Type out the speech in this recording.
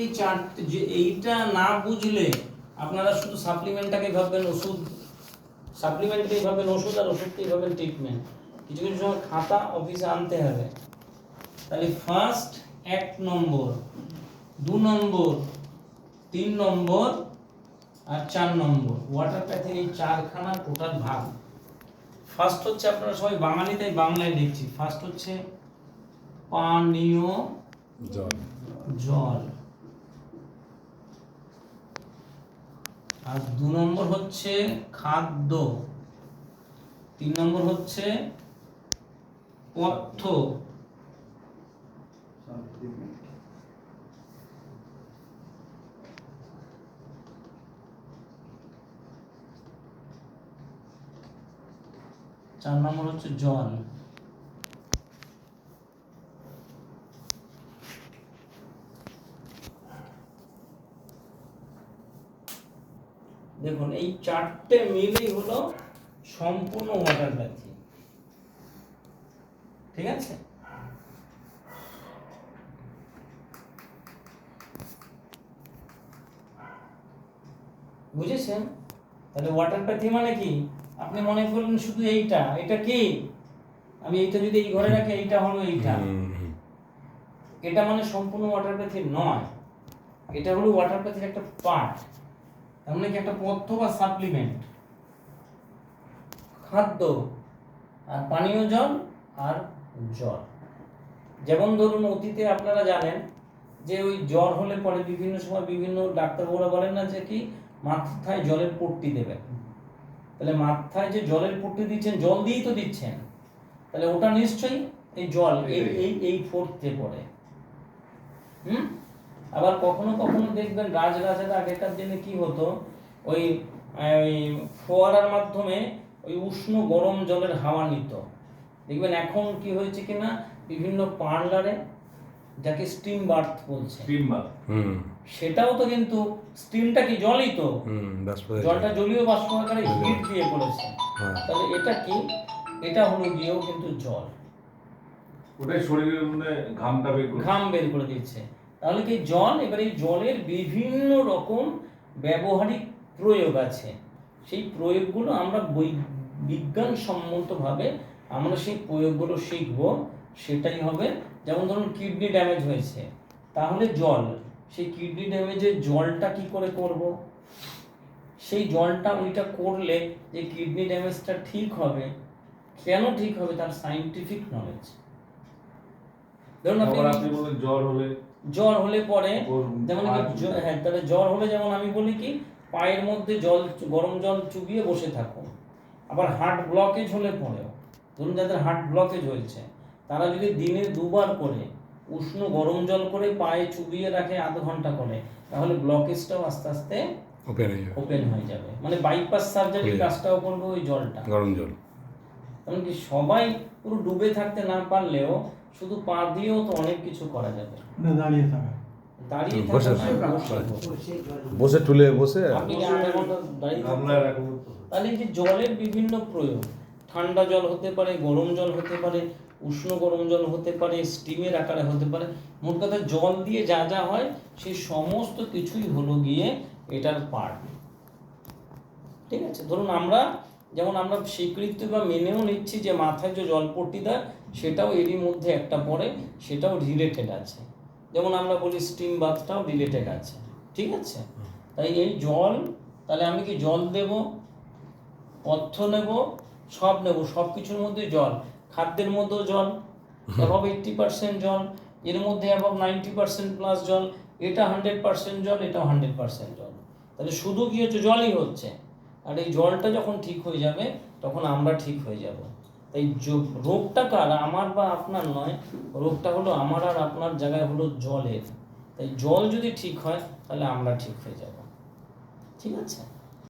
এই চারটে যে এইটা না বুঝলে আপনারা শুধু সাপ্লিমেন্টটাকে ভাববেন ওষুধ, সাপ্লিমেন্টকেই ভাববেন ওষুধ, আর ওষুধকেই ভাববেন ট্রিটমেন্ট। কিছু কিছু সময় খাতা অফিসে আনতে হবে। তাহলে ফার্স্ট 1 নম্বর, 2 নম্বর, 3 নম্বর আর 4 নম্বর ওয়াটারপ্যাথের এই চারখানা টোটাল ভাগ। ফার্স্ট হচ্ছে, আপনারা সবাই বাঙালি তাই বাংলায় লিখছি, ফার্স্ট হচ্ছে পানীয় জল, আর 2 নম্বর হচ্ছে খাদ্য, 3 নম্বর হচ্ছে পথ্য, 4 নম্বর হচ্ছে জল। দেখুন এই চারটে মিলেই হলো সম্পূর্ণ ওয়াটারপ্যাথি। ঠিক আছে, বুঝেছেন? তাহলে ওয়াটারপ্যাথি মানে কি? আপনি মনে করলেন শুধু এইটা, এটা কি আমি এইটা যদি এই ঘরে রাখি এইটা হলো এইটা, এটা মানে সম্পূর্ণ ওয়াটারপ্যাথি নয়। এটা হলো ওয়াটারপ্যাথির একটা পার্ট, এমন কি একটা পথ্য বা সাপ্লিমেন্ট। খাদ্য আর পানীয় জল আর জল। যেমন ধরুন অতীতে আপনারা জানেন যে ওই জ্বর হলে পরে বিভিন্ন সময় বিভিন্ন ডাক্তারবাবুরা বলেন না যে কি মাথায় জলের পট্টি দেবেন। তাহলে মাথায় যে জলের পট্টি দিচ্ছেন, জল দিয়েই তো দিচ্ছেন, তাহলে ওটা নিশ্চয়ই এই জল এই ফোর্থে পড়ে। আবার কখনো কখনো দেখবেন রাজরাজারা আগেকার দিনে কি হতো, ওই ফোয়ারার মাধ্যমে ওই উষ্ণ গরম জলের হাওয়া নিত। দেখবেন এখন কি হয়েছে কিনা বিভিন্ন পার্লারে, যাকে স্টিম বাথ বলছে, সেটাও তো কিন্তু স্টিমটা কি জলই তো, জলটা জলীয় বাষ্প আকারে হিট দিয়ে করেছে। তাহলে এটা কি? এটা হলো গিয়েও কিন্তু জল, ওটাই শরীরের মধ্যে ঘাম বের করে দিচ্ছে। তাহলে কি জল, এবার এই জলের বিভিন্ন রকম ব্যবহারিক প্রয়োগ আছে। সেই প্রয়োগগুলো আমরা বিজ্ঞানসম্মতভাবে আমরা সেই প্রয়োগগুলো শিখব। সেটাই হবে, যেমন ধরুন কিডনি ড্যামেজ হয়েছে, তাহলে জল, সেই কিডনি ড্যামেজের জলটা কি করে করব? সেই জলটা ওইটা করলে যে কিডনি ড্যামেজটা ঠিক হবে, কেন ঠিক হবে তার সায়েন্টিফিক নলেজ। ধরুন আপনি বলেন জ্বর হলে পরে যেমন হ্যাঁ, তাহলে জ্বর হলে যেমন আমি বলি কি পায়ের মধ্যে জল, গরম জল চুবিয়ে বসে থাকুন। আবার হার্ট ব্লকেজ হলে পরেও, ধরুন যাদের হার্ট ব্লকেজ হয়েছে তারা যদি দিনে 2 বার করে উষ্ণ গরম জল করে পায়ে চুবিয়ে রাখে আধ ঘন্টা করে, তাহলে ব্লকেজটাও আস্তে আস্তে ওপেন হয়ে যাবে। মানে বাইপাস সার্জারির কাজটাও করবে ওই জলটা, গরম জল। এমনকি সবাই পুরো ডুবে থাকতে না পারলেও শুধু পা দিয়েও তো অনেক কিছু করা যাবে। দাঁড়িয়ে থাকা, বসে টুলে বসে আপনি আধা ঘন্টা দাঁড়িয়ে, তাহলে যে জলের বিভিন্ন প্রয়োগ, ঠান্ডা জল হতে পারে, গরম জল হতে পারে, উষ্ণ গরম জল হতে পারে, স্টিমের আকারে হতে পারে। মোট কথা জল দিয়ে যা যা হয় সেই সমস্ত কিছুই হলো গিয়ে এটার পার্ট। ঠিক আছে, ধরুন আমরা যেমন আমরা স্বীকৃতি বা মেনেও নিচ্ছি যে মাথায় যে জলপট্টি দেয় সেটাও এরই মধ্যে একটা পড়ে, সেটাও রিলেটেড আছে। যেমন আমরা বলি স্টিম বাথটাও রিলেটেড আছে। ঠিক আছে, তাই এই জল, তাহলে আমি কি জল দেব, পথ্য নেব, সব নেব, সব কিছুর মধ্যে জল। খাদ্যের মধ্যেও জল, অ্যাবাভ 80% জল, এর মধ্যে অ্যাবাভ 90% প্লাস জল, এটা 100% জল, এটাও 100% জল। তাহলে শুধু কি হচ্ছে, জলই হচ্ছে। আর এই জলটা যখন ঠিক হয়ে যাবে তখন আমরা ঠিক হয়ে যাব। তাই রোগটা কার, আমার বা আপনার নয়, রোগটা হলো আমার আর আপনার জায়গায় হলো জলের। তাই জল যদি ঠিক হয় তাহলে আমরা ঠিক হয়ে যাব। ঠিক আছে।